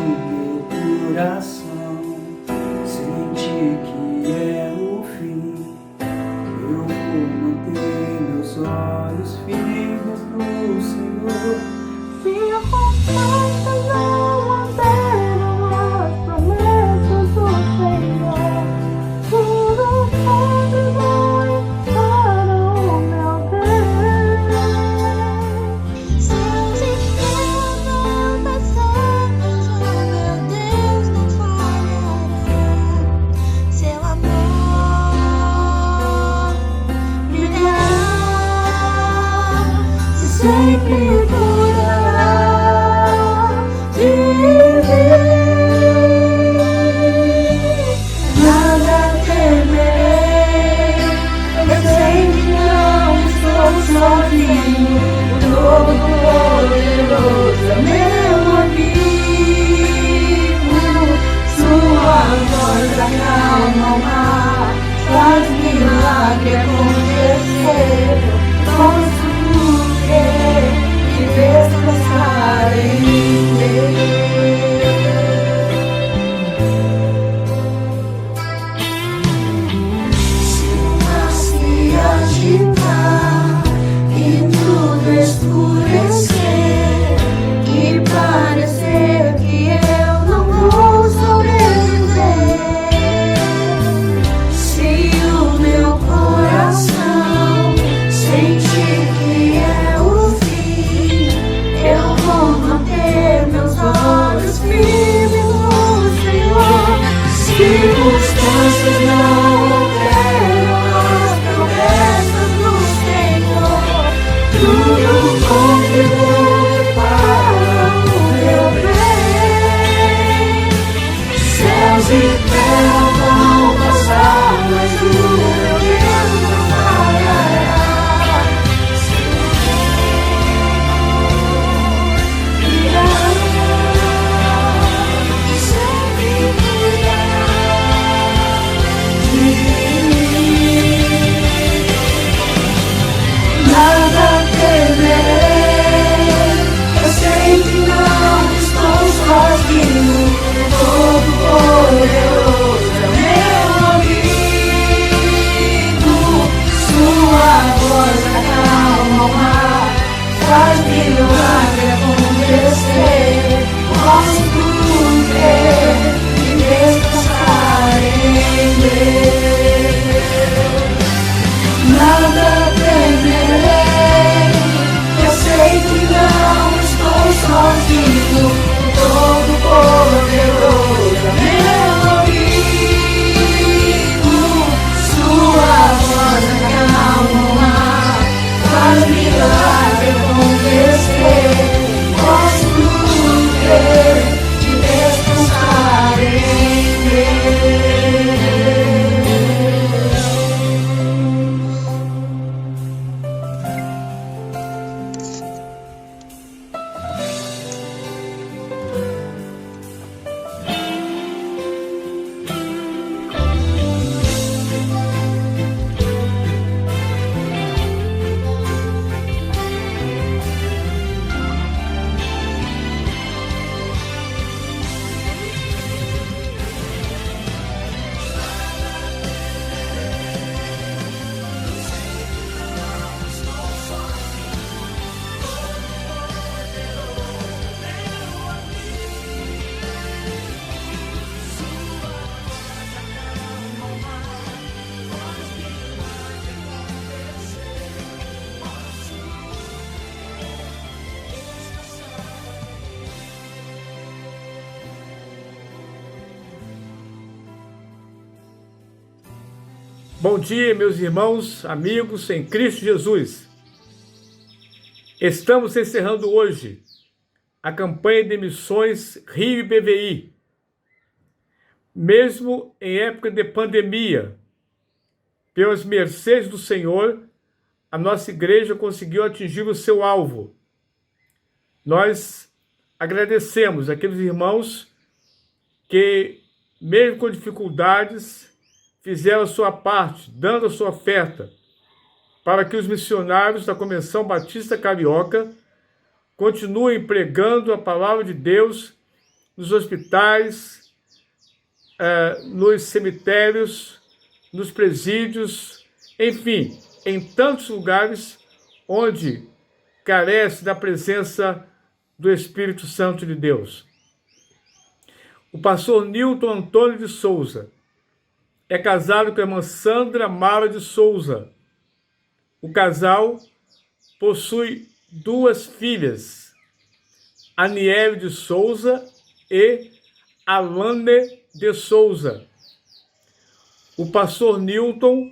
meu coração sente que é o fim, eu vou manter meus olhos firmes no Senhor. Minha confiança não alteram as promessas do Senhor. Tudo pode para o meu Deus. Seus estrelas não passarão, o meu Deus não falhará. Seu amor brilhará, se sempre sozinho, o Todo-Poderoso é meu amigo. Sua voz acalma o mar, faz milagre acontecer. Posso crer e descansar em Deus. Se o mar se agitar e tudo escurecer e parecer que eu não vou sobreviver, se o meu coração sentir que é o fim, eu vou manter meus olhos firmes no Senhor. Circunstâncias não alteram as promessas do Senhor. Tudo contribui para o meu bem. Céus e terra vão passar, mas o meu Deus não falhará. Sempre cuidará de mim. Nada temerei, eu sei que não estou sozinho. Todo-Poderoso é meu amigo. Sua voz acalma o mar, faz milagre acontecer. Posso crer e descansar em Deus. Nada temerei, eu sei que não estou sozinho. O Todo-Poderoso é meu amigo. Sua voz acalma o mar, faz milagre acontecer. Posso crer e descansar em Deus. Bom dia, meus irmãos, amigos em Cristo Jesus. Estamos encerrando hoje a campanha de missões Rio e BVI. Mesmo em época de pandemia, pelas mercês do Senhor, a nossa igreja conseguiu atingir o seu alvo. Nós agradecemos aqueles irmãos que, mesmo com dificuldades, fizeram a sua parte, dando a sua oferta, para que os missionários da Convenção Batista Carioca continuem pregando a palavra de Deus nos hospitais, nos cemitérios, nos presídios, enfim, em tantos lugares onde carece da presença do Espírito Santo de Deus. O pastor Nilton Antônio de Souza é casado com a irmã Sandra Mara de Souza. O casal possui 2 filhas, Aniele de Souza e Alane de Souza. O pastor Nilton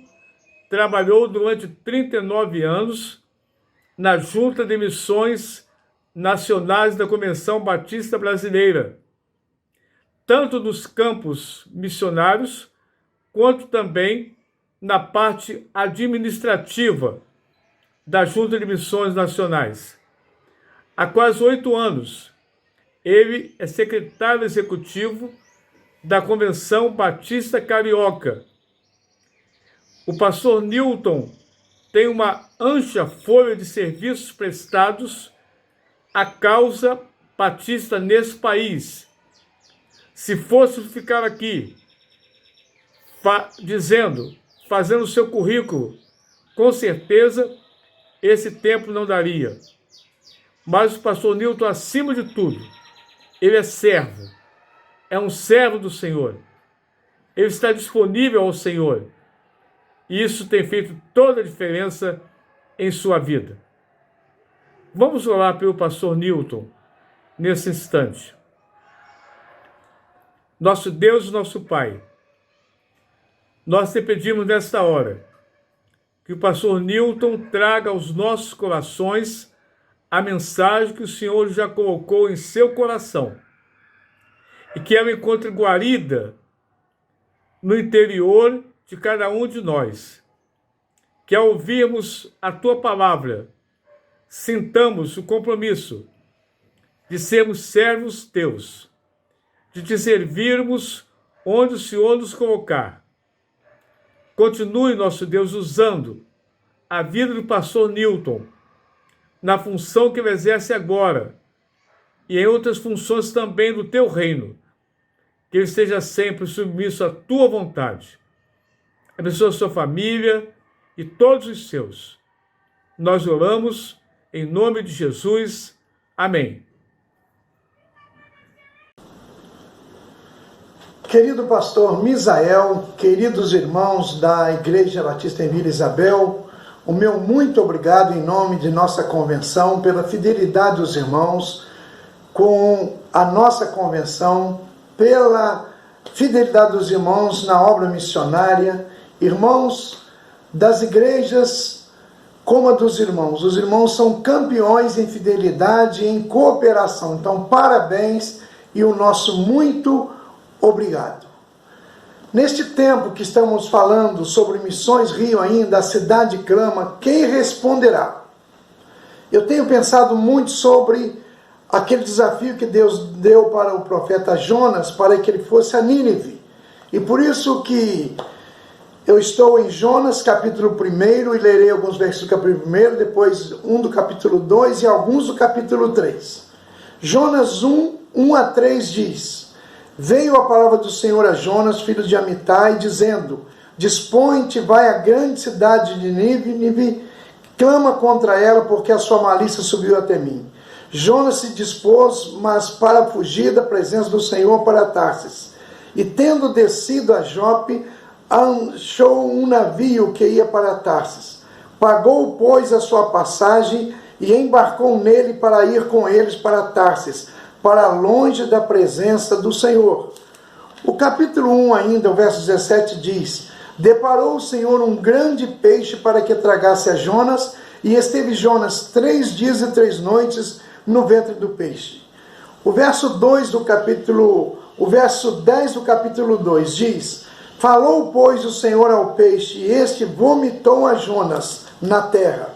trabalhou durante 39 anos na Junta de Missões Nacionais da Convenção Batista Brasileira, tanto nos campos missionários, quanto também na parte administrativa da Junta de Missões Nacionais. Há quase 8 anos, ele é secretário executivo da Convenção Batista Carioca. O pastor Nilton tem uma ampla folha de serviços prestados à causa batista nesse país. Se fosse ficar aqui fazendo o seu currículo, com certeza esse tempo não daria. Mas o pastor Nilton, acima de tudo, ele é servo, é um servo do Senhor. Ele está disponível ao Senhor. E isso tem feito toda a diferença em sua vida. Vamos orar pelo pastor Nilton nesse instante. Nosso Deus e nosso Pai, nós te pedimos nesta hora que o pastor Nilton traga aos nossos corações a mensagem que o Senhor já colocou em seu coração e que ela encontre guarida no interior de cada um de nós. Que ao ouvirmos a tua palavra, sintamos o compromisso de sermos servos teus, de te servirmos onde o Senhor nos colocar. Continue, nosso Deus, usando a vida do pastor Nilton na função que ele exerce agora e em outras funções também do teu reino. Que ele esteja sempre submisso à tua vontade. Abençoa a sua família e todos os seus. Nós oramos em nome de Jesus. Amém. Querido pastor Misael, queridos irmãos da Igreja Batista em Vila Isabel, o meu muito obrigado em nome de nossa convenção pela fidelidade dos irmãos com a nossa convenção, pela fidelidade dos irmãos na obra missionária, irmãos das igrejas como a dos irmãos. Os irmãos são campeões em fidelidade e em cooperação. Então, parabéns e o nosso muito obrigado. Neste tempo que estamos falando sobre Missões Rio ainda, a cidade clama, quem responderá? Eu tenho pensado muito sobre aquele desafio que Deus deu para o profeta Jonas, para que ele fosse a Nínive. E por isso que eu estou em Jonas capítulo 1 e lerei alguns versos do capítulo 1, depois um do capítulo 2 e alguns do capítulo 3. Jonas 1 a 3 diz: Veio a palavra do Senhor a Jonas, filho de Amitai, dizendo: Dispõe-te, vai à grande cidade de Nínive, clama contra ela, porque a sua malícia subiu até mim. Jonas se dispôs, mas para fugir da presença do Senhor para Tarsis. E tendo descido a Jope, achou um navio que ia para Tarsis. Pagou, pois, a sua passagem e embarcou nele para ir com eles para Tarsis, para longe da presença do Senhor. O capítulo 1 ainda, o verso 17 diz: Deparou o Senhor um grande peixe para que tragasse a Jonas, e esteve Jonas 3 dias e 3 noites no ventre do peixe. O verso 10 do capítulo 2 diz: Falou, pois, o Senhor ao peixe, e este vomitou a Jonas na terra.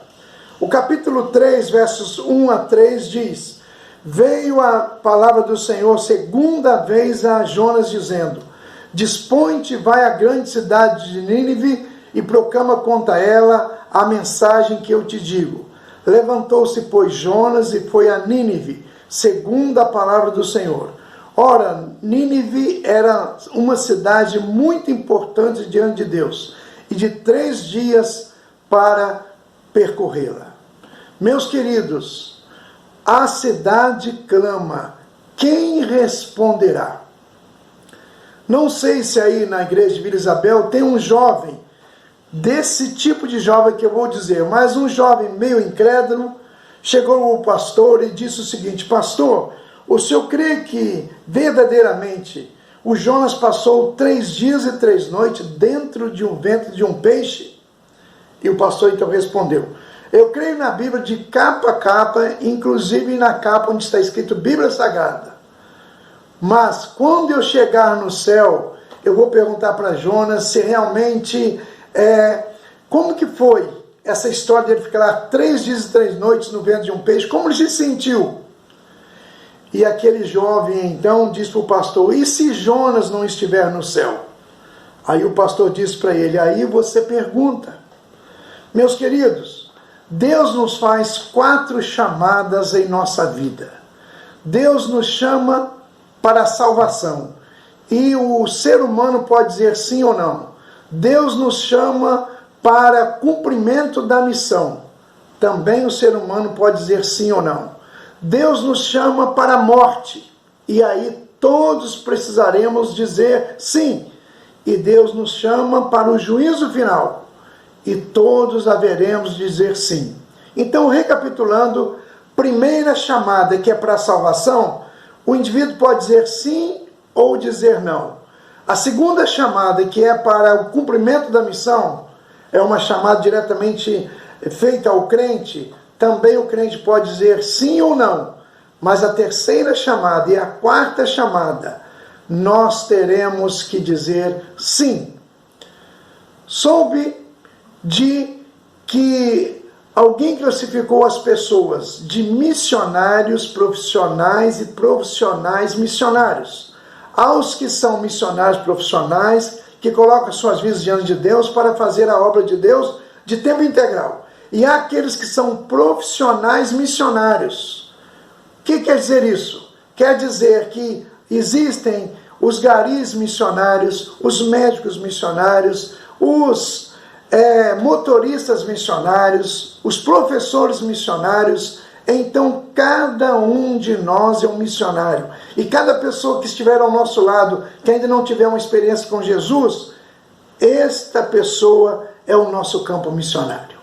O capítulo 3, versos 1 a 3 diz: Veio a palavra do Senhor segunda vez a Jonas, dizendo: Dispõe-te, vai à grande cidade de Nínive e proclama contra ela a mensagem que eu te digo. Levantou-se, pois, Jonas e foi a Nínive, segundo a palavra do Senhor. Ora, Nínive era uma cidade muito importante diante de Deus, e de 3 dias para percorrê-la. Meus queridos, a cidade clama, quem responderá? Não sei se aí na igreja de Vila Isabel tem um jovem, desse tipo de jovem que eu vou dizer, mas um jovem meio incrédulo, chegou o pastor e disse o seguinte: pastor, o senhor crê que verdadeiramente o Jonas passou 3 dias e 3 noites dentro de um ventre de um peixe? E o pastor então respondeu: eu creio na Bíblia de capa a capa, inclusive na capa onde está escrito Bíblia Sagrada. Mas quando eu chegar no céu, eu vou perguntar para Jonas se realmente, como que foi essa história dele ficar lá 3 dias e 3 noites no ventre de um peixe, como ele se sentiu? E aquele jovem então disse para o pastor: e se Jonas não estiver no céu? Aí o pastor disse para ele: aí você pergunta. Meus queridos, Deus nos faz 4 chamadas em nossa vida. Deus nos chama para a salvação, e o ser humano pode dizer sim ou não. Deus nos chama para cumprimento da missão, também o ser humano pode dizer sim ou não. Deus nos chama para a morte, e aí todos precisaremos dizer sim. E Deus nos chama para o juízo final, e todos haveremos de dizer sim. Então, recapitulando, primeira chamada, que é para a salvação, o indivíduo pode dizer sim ou dizer não. A segunda chamada, que é para o cumprimento da missão, é uma chamada diretamente feita ao crente. Também o crente pode dizer sim ou não. Mas a terceira chamada e a quarta chamada, nós teremos que dizer sim. Soube de que alguém classificou as pessoas de missionários profissionais e profissionais missionários. Há os que são missionários profissionais, que colocam suas vidas diante de Deus para fazer a obra de Deus de tempo integral. E há aqueles que são profissionais missionários. O que quer dizer isso? Quer dizer que existem os garis missionários, os médicos missionários, os motoristas missionários, os professores missionários. Então cada um de nós é um missionário, e cada pessoa que estiver ao nosso lado, que ainda não tiver uma experiência com Jesus, esta pessoa é o nosso campo missionário.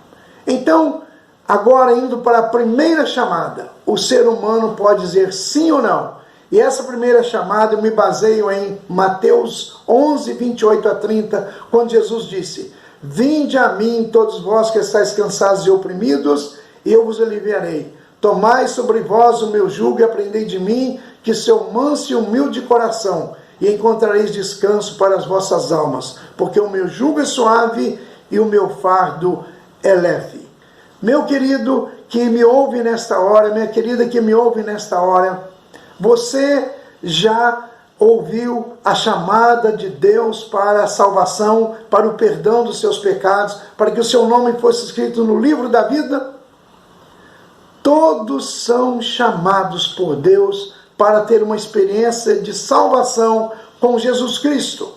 Então, agora indo para a primeira chamada, o ser humano pode dizer sim ou não. E essa primeira chamada eu me baseio em Mateus 11, 28 a 30, quando Jesus disse: vinde a mim todos vós que estáis cansados e oprimidos, e eu vos aliviarei. Tomai sobre vós o meu jugo e aprendei de mim, que sou manso e humilde de coração, e encontrareis descanso para as vossas almas, porque o meu jugo é suave e o meu fardo é leve. Meu querido que me ouve nesta hora, minha querida que me ouve nesta hora, você já ouviu a chamada de Deus para a salvação, para o perdão dos seus pecados, para que o seu nome fosse escrito no livro da vida? Todos são chamados por Deus para ter uma experiência de salvação com Jesus Cristo.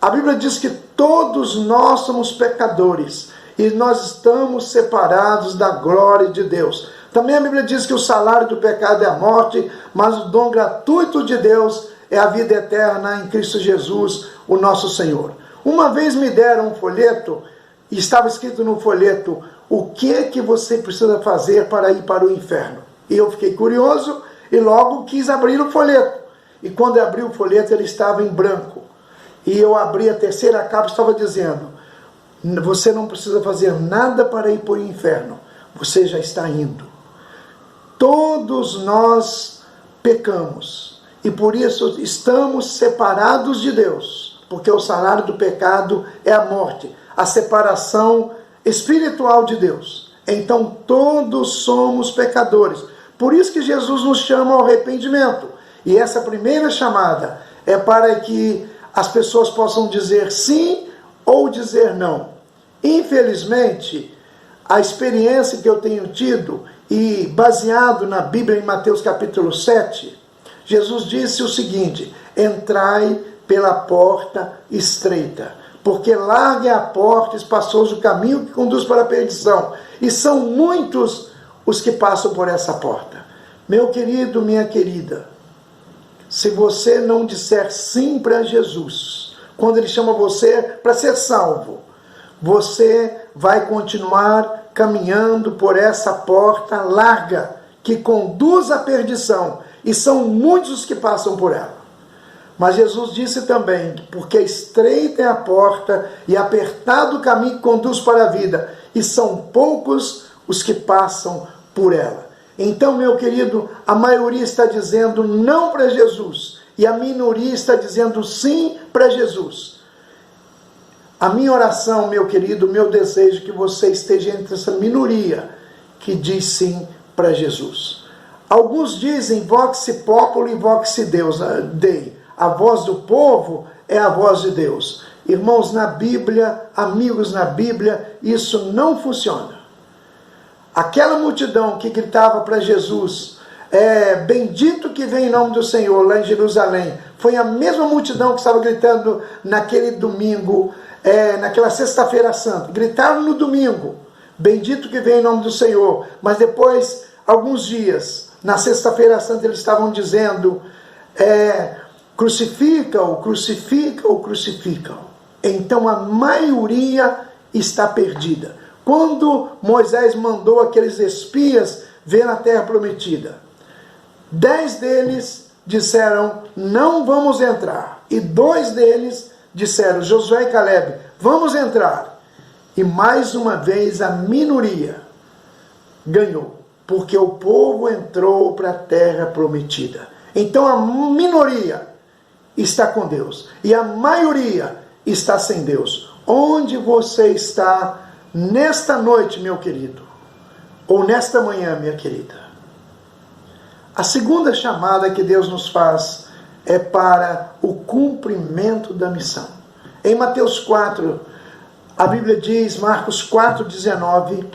A Bíblia diz que todos nós somos pecadores e nós estamos separados da glória de Deus. Também a Bíblia diz que o salário do pecado é a morte, mas o dom gratuito de Deus é a vida eterna em Cristo Jesus, o nosso Senhor. Uma vez me deram um folheto, e estava escrito no folheto: o que é que você precisa fazer para ir para o inferno? E eu fiquei curioso e logo quis abrir o folheto. E quando eu abri o folheto, ele estava em branco. E eu abri a terceira capa, estava dizendo: você não precisa fazer nada para ir para o inferno, você já está indo. Todos nós pecamos e por isso estamos separados de Deus, porque o salário do pecado é a morte, a separação espiritual de Deus. Então todos somos pecadores. Por isso que Jesus nos chama ao arrependimento. E essa primeira chamada é para que as pessoas possam dizer sim ou dizer não. Infelizmente, a experiência que eu tenho tido, e baseado na Bíblia em Mateus capítulo 7, Jesus disse o seguinte: entrai pela porta estreita, porque larga é a porta, espaçoso o caminho que conduz para a perdição, e são muitos os que passam por essa porta. Meu querido, minha querida, se você não disser sim para Jesus, quando Ele chama você para ser salvo, você vai continuar caminhando por essa porta larga que conduz à perdição, e são muitos os que passam por ela. Mas Jesus disse também, porque estreita é a porta e apertado o caminho que conduz para a vida, e são poucos os que passam por ela. Então, meu querido, a maioria está dizendo não para Jesus, e a minoria está dizendo sim para Jesus. A minha oração, meu querido, meu desejo é que você esteja entre essa minoria que diz sim para Jesus. Alguns dizem vox populi, vox Dei. A voz do povo é a voz de Deus. Irmãos, na Bíblia, amigos, na Bíblia, isso não funciona. Aquela multidão que gritava para Jesus, bendito que vem em nome do Senhor, lá em Jerusalém, foi a mesma multidão que estava gritando naquele domingo, naquela sexta-feira santa. Gritaram no domingo, bendito que vem em nome do Senhor. Mas depois, alguns dias, na sexta-feira santa, eles estavam dizendo, crucifica-o, crucifica-o, crucifica-o. Então a maioria está perdida. Quando Moisés mandou aqueles espias ver a terra prometida, 10 deles disseram, não vamos entrar. E 2 deles disseram, Josué e Caleb, vamos entrar. E mais uma vez a minoria ganhou, porque o povo entrou para a terra prometida. Então a minoria está com Deus e a maioria está sem Deus. Onde você está nesta noite, meu querido? Ou nesta manhã, minha querida? A segunda chamada que Deus nos faz é para o cumprimento da missão. Em Mateus 4, a Bíblia diz, Marcos 4,19,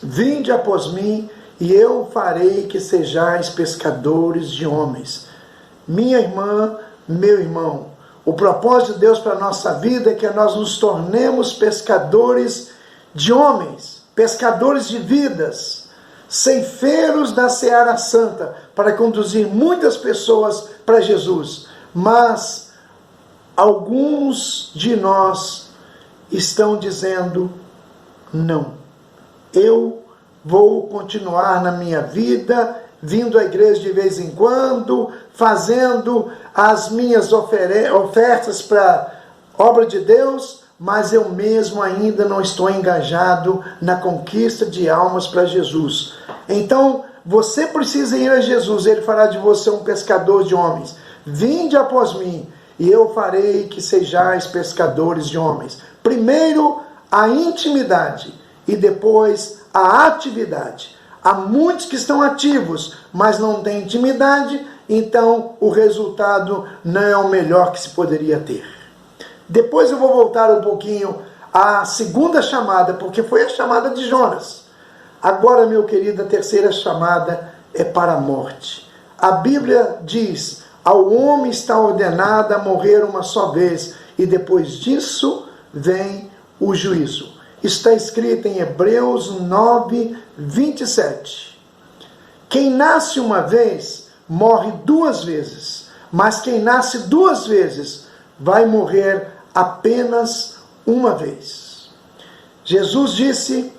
vinde após mim e eu farei que sejais pescadores de homens. Minha irmã, meu irmão, o propósito de Deus para a nossa vida é que nós nos tornemos pescadores de homens, pescadores de vidas, ceifeiros da seara santa, para conduzir muitas pessoas para Jesus. Mas alguns de nós estão dizendo, não, eu vou continuar na minha vida, vindo à igreja de vez em quando, fazendo as minhas ofertas para a obra de Deus, mas eu mesmo ainda não estou engajado na conquista de almas para Jesus. Então, você precisa ir a Jesus, Ele fará de você um pescador de homens. Vinde após mim, e eu farei que sejais pescadores de homens. Primeiro, a intimidade, e depois a atividade. Há muitos que estão ativos, mas não têm intimidade, então o resultado não é o melhor que se poderia ter. Depois eu vou voltar um pouquinho à segunda chamada, porque foi a chamada de Jonas. Agora, meu querido, a terceira chamada é para a morte. A Bíblia diz, ao homem está ordenado a morrer uma só vez, e depois disso vem o juízo. Está escrito em Hebreus 9, 27. Quem nasce uma vez, morre 2 vezes. Mas quem nasce 2 vezes, vai morrer apenas uma vez. Jesus disse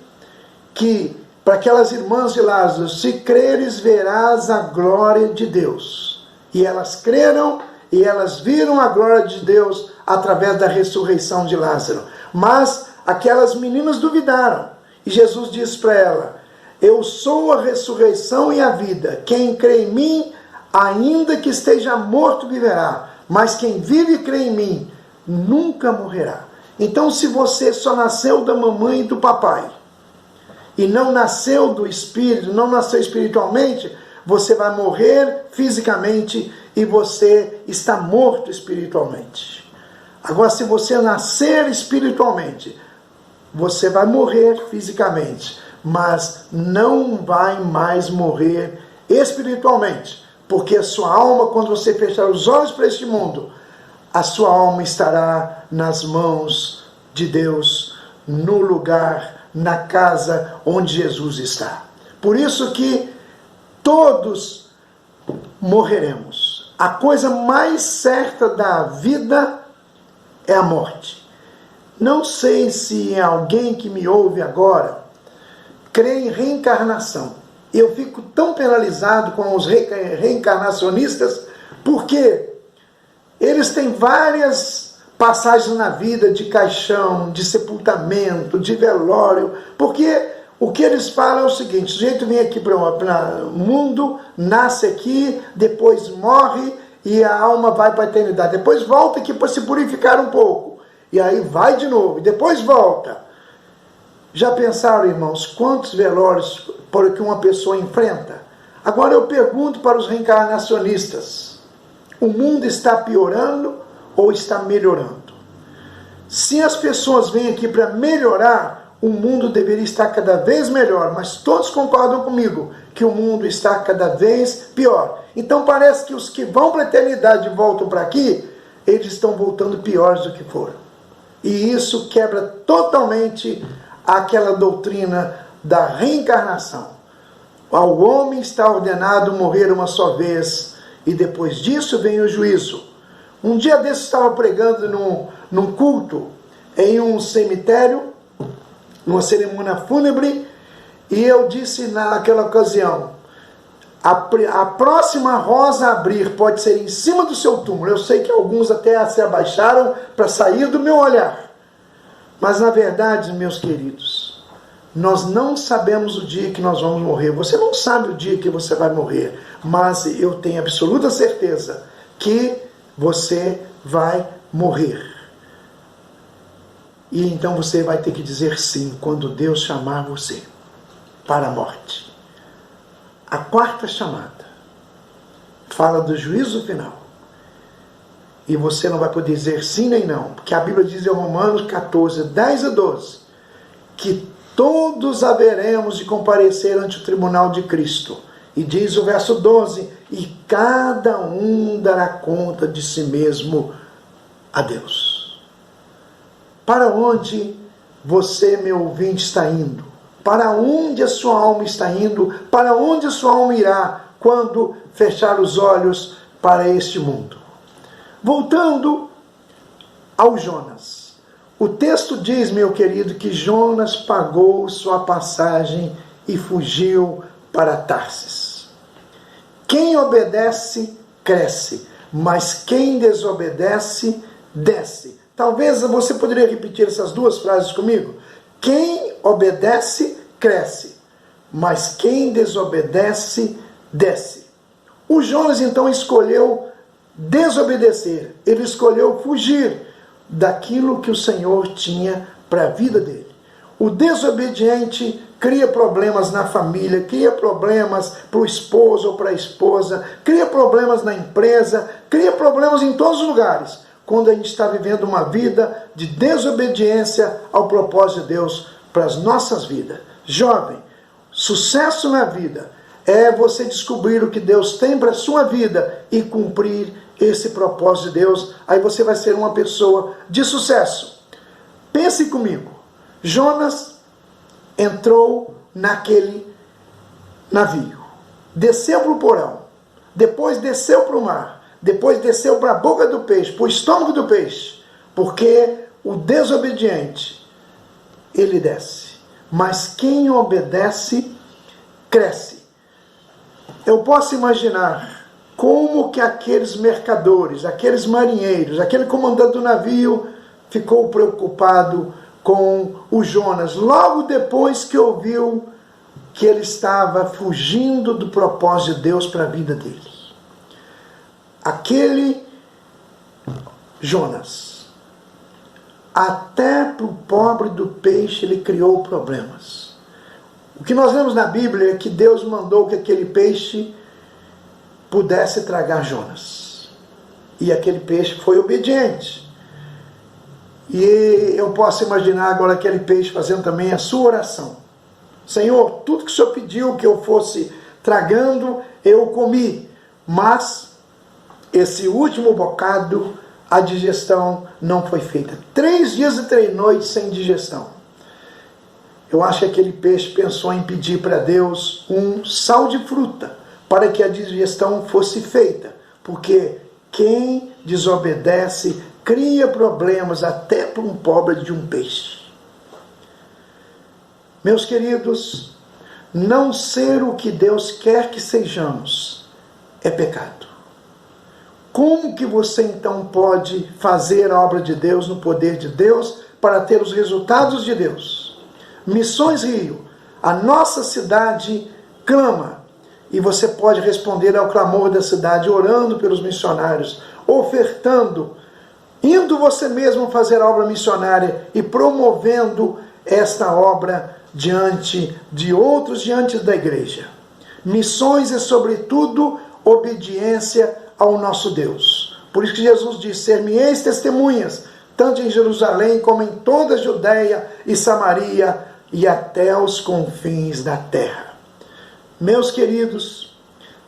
que, para aquelas irmãs de Lázaro, se creres, verás a glória de Deus. E elas creram, e elas viram a glória de Deus através da ressurreição de Lázaro. Mas aquelas meninas duvidaram. E Jesus disse para ela, eu sou a ressurreição e a vida. Quem crê em mim, ainda que esteja morto, viverá. Mas quem vive e crê em mim, nunca morrerá. Então, se você só nasceu da mamãe e do papai, e não nasceu do Espírito, não nasceu espiritualmente, você vai morrer fisicamente e você está morto espiritualmente. Agora, se você nascer espiritualmente, você vai morrer fisicamente, mas não vai mais morrer espiritualmente, porque a sua alma, quando você fechar os olhos para este mundo, a sua alma estará nas mãos de Deus, no lugar, na casa onde Jesus está. Por isso que todos morreremos. A coisa mais certa da vida é a morte. Não sei se alguém que me ouve agora crê em reencarnação. Eu fico tão penalizado com os reencarnacionistas, porque eles têm várias passagens na vida de caixão, de sepultamento, de velório, porque o que eles falam é o seguinte: o sujeito vem aqui para o mundo, nasce aqui, depois morre e a alma vai para a eternidade. Depois volta aqui para se purificar um pouco. E aí vai de novo, e depois volta. Já pensaram, irmãos, quantos velórios por que uma pessoa enfrenta? Agora eu pergunto para os reencarnacionistas: o mundo está piorando ou está melhorando? Se as pessoas vêm aqui para melhorar, o mundo deveria estar cada vez melhor, mas todos concordam comigo que o mundo está cada vez pior. Então parece que os que vão para a eternidade e voltam para aqui, eles estão voltando piores do que foram. E isso quebra totalmente aquela doutrina da reencarnação. Ao homem está ordenado morrer uma só vez, e depois disso vem o juízo. Um dia desses estava pregando num culto, em um cemitério, numa cerimônia fúnebre, e eu disse naquela ocasião: a próxima rosa a abrir pode ser em cima do seu túmulo. Eu sei que alguns até se abaixaram para sair do meu olhar. Mas na verdade, meus queridos, nós não sabemos o dia que nós vamos morrer. Você não sabe o dia que você vai morrer, mas eu tenho absoluta certeza que você vai morrer. E então você vai ter que dizer sim quando Deus chamar você para a morte. A quarta chamada fala do juízo final. E você não vai poder dizer sim nem não, porque a Bíblia diz em Romanos 14, 10 a 12, que todos haveremos de comparecer ante o tribunal de Cristo. E diz o verso 12, e cada um dará conta de si mesmo a Deus. Para onde você, meu ouvinte, está indo? Para onde a sua alma está indo? Para onde a sua alma irá quando fechar os olhos para este mundo? Voltando ao Jonas. O texto diz, meu querido, que Jonas pagou sua passagem e fugiu para Tarsis. Quem obedece, cresce, mas quem desobedece, desce. Talvez você poderia repetir essas duas frases comigo? Quem obedece, cresce, mas quem desobedece, desce. O Jonas então escolheu desobedecer, ele escolheu fugir daquilo que o Senhor tinha para a vida dele. O desobediente cria problemas na família, cria problemas para o esposo ou para a esposa, cria problemas na empresa, cria problemas em todos os lugares, quando a gente está vivendo uma vida de desobediência ao propósito de Deus para as nossas vidas. Jovem, sucesso na vida é você descobrir o que Deus tem para a sua vida e cumprir esse propósito de Deus. Aí você vai ser uma pessoa de sucesso. Pense comigo. Jonas entrou naquele navio, desceu para o porão, depois desceu para o mar, depois desceu para a boca do peixe, para o estômago do peixe, porque o desobediente, ele desce, mas quem obedece, cresce. Eu posso imaginar como que aqueles mercadores, aqueles marinheiros, aquele comandante do navio ficou preocupado com o Jonas, logo depois que ouviu que ele estava fugindo do propósito de Deus para a vida dele. Aquele Jonas, até para o pobre do peixe ele criou problemas. O que nós vemos na Bíblia é que Deus mandou que aquele peixe pudesse tragar Jonas. E aquele peixe foi obediente. E eu posso imaginar agora aquele peixe fazendo também a sua oração. Senhor, tudo que o Senhor pediu que eu fosse tragando, eu comi. Mas esse último bocado, a digestão não foi feita. 3 dias e 3 noites sem digestão. Eu acho que aquele peixe pensou em pedir para Deus um sal de fruta para que a digestão fosse feita. Porque quem desobedece cria problemas até para um pobre de um peixe. Meus queridos, não ser o que Deus quer que sejamos é pecado. Como que você então pode fazer a obra de Deus no poder de Deus para ter os resultados de Deus? Missões Rio, a nossa cidade clama, e você pode responder ao clamor da cidade orando pelos missionários, ofertando, indo você mesmo fazer a obra missionária e promovendo esta obra diante de outros, diante da igreja. Missões é sobretudo obediência ao nosso Deus. Por isso que Jesus disse: ser-me-eis testemunhas, tanto em Jerusalém como em toda a Judeia e Samaria e até os confins da terra. Meus queridos,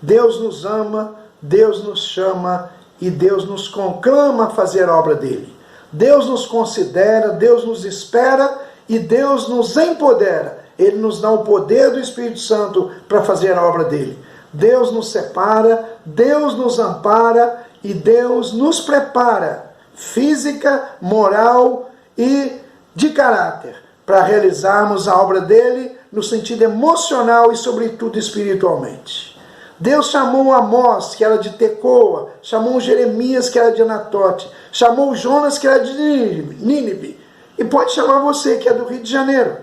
Deus nos ama, Deus nos chama e Deus nos conclama a fazer a obra dele. Deus nos considera, Deus nos espera e Deus nos empodera. Ele nos dá o poder do Espírito Santo para fazer a obra dele. Deus nos separa, Deus nos ampara e Deus nos prepara, física, moral e de caráter, para realizarmos a obra dele no sentido emocional e, sobretudo, espiritualmente. Deus chamou Amós, que era de Tecoa, chamou Jeremias, que era de Anatote, chamou Jonas, que era de Nínive, e pode chamar você, que é do Rio de Janeiro.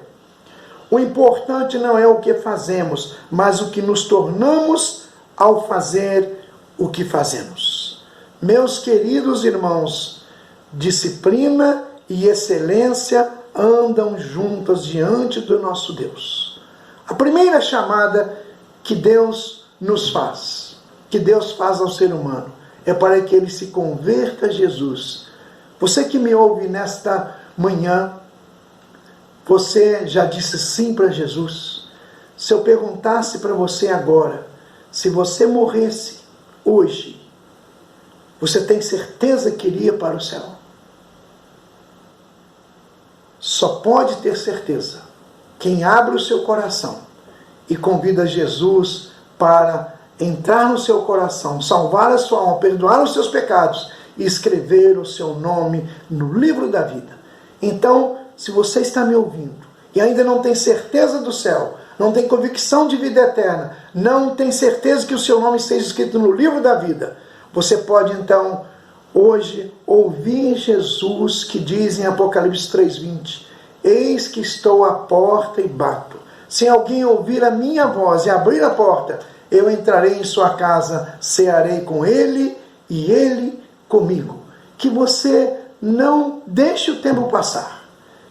O importante não é o que fazemos, mas o que nos tornamos ao fazer o que fazemos. Meus queridos irmãos, disciplina e excelência andam juntas diante do nosso Deus. A primeira chamada que Deus nos faz, que Deus faz ao ser humano, é para que ele se converta a Jesus. Você que me ouve nesta manhã, você já disse sim para Jesus? Se eu perguntasse para você agora, se você morresse hoje, você tem certeza que iria para o céu? Só pode ter certeza quem abre o seu coração e convida Jesus para entrar no seu coração, salvar a sua alma, perdoar os seus pecados e escrever o seu nome no livro da vida. Então, se você está me ouvindo e ainda não tem certeza do céu, não tem convicção de vida eterna, não tem certeza que o seu nome esteja escrito no livro da vida, você pode então, hoje, ouvir Jesus que diz em Apocalipse 3:20, eis que estou à porta e bato. Se alguém ouvir a minha voz e abrir a porta, eu entrarei em sua casa, cearei com ele e ele comigo. Que você não deixe o tempo passar.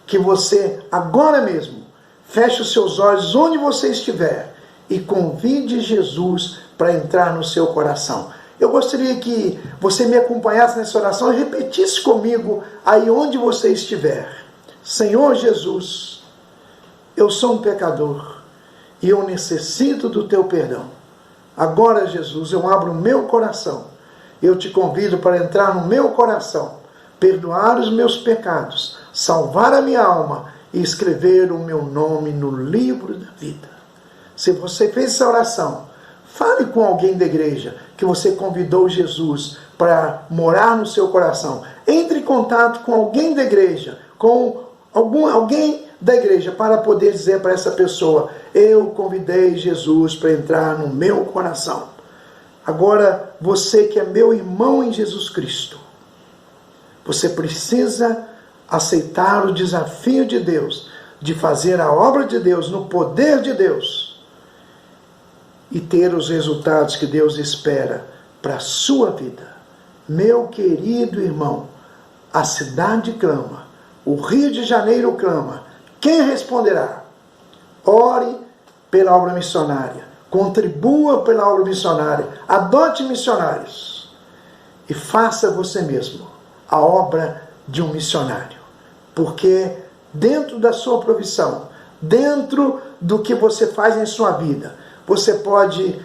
Que você, agora mesmo, feche os seus olhos onde você estiver e convide Jesus para entrar no seu coração. Eu gostaria que você me acompanhasse nessa oração e repetisse comigo aí onde você estiver. Senhor Jesus, eu sou um pecador e eu necessito do teu perdão. Agora, Jesus, eu abro o meu coração. Eu te convido para entrar no meu coração, perdoar os meus pecados, salvar a minha alma e escrever o meu nome no livro da vida. Se você fez essa oração, fale com alguém da igreja que você convidou Jesus para morar no seu coração. Entre em contato com alguém da igreja, com alguém da igreja, para poder dizer para essa pessoa, eu convidei Jesus para entrar no meu coração. Agora, você que é meu irmão em Jesus Cristo, você precisa aceitar o desafio de Deus, de fazer a obra de Deus no poder de Deus e ter os resultados que Deus espera para a sua vida. Meu querido irmão, a cidade clama, o Rio de Janeiro clama. Quem responderá? Ore pela obra missionária, contribua pela obra missionária, adote missionários e faça você mesmo a obra de um missionário. Porque dentro da sua profissão, dentro do que você faz em sua vida, você pode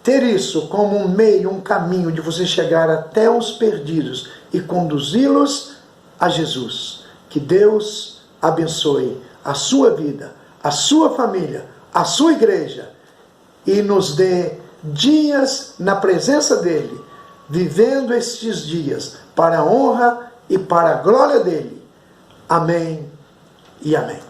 ter isso como um meio, um caminho de você chegar até os perdidos e conduzi-los a Jesus. Que Deus abençoe a sua vida, a sua família, a sua igreja e nos dê dias na presença dEle, vivendo estes dias para a honra e para a glória dEle. Amém e amém.